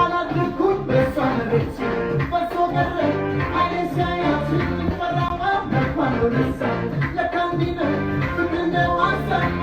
አላደኩም በሷ መሬት በሶ ገረ አይነሳ ያችን ፈራማ መኳን ወደሳ ለካንዲነ ፍቅርነ ዋሳማ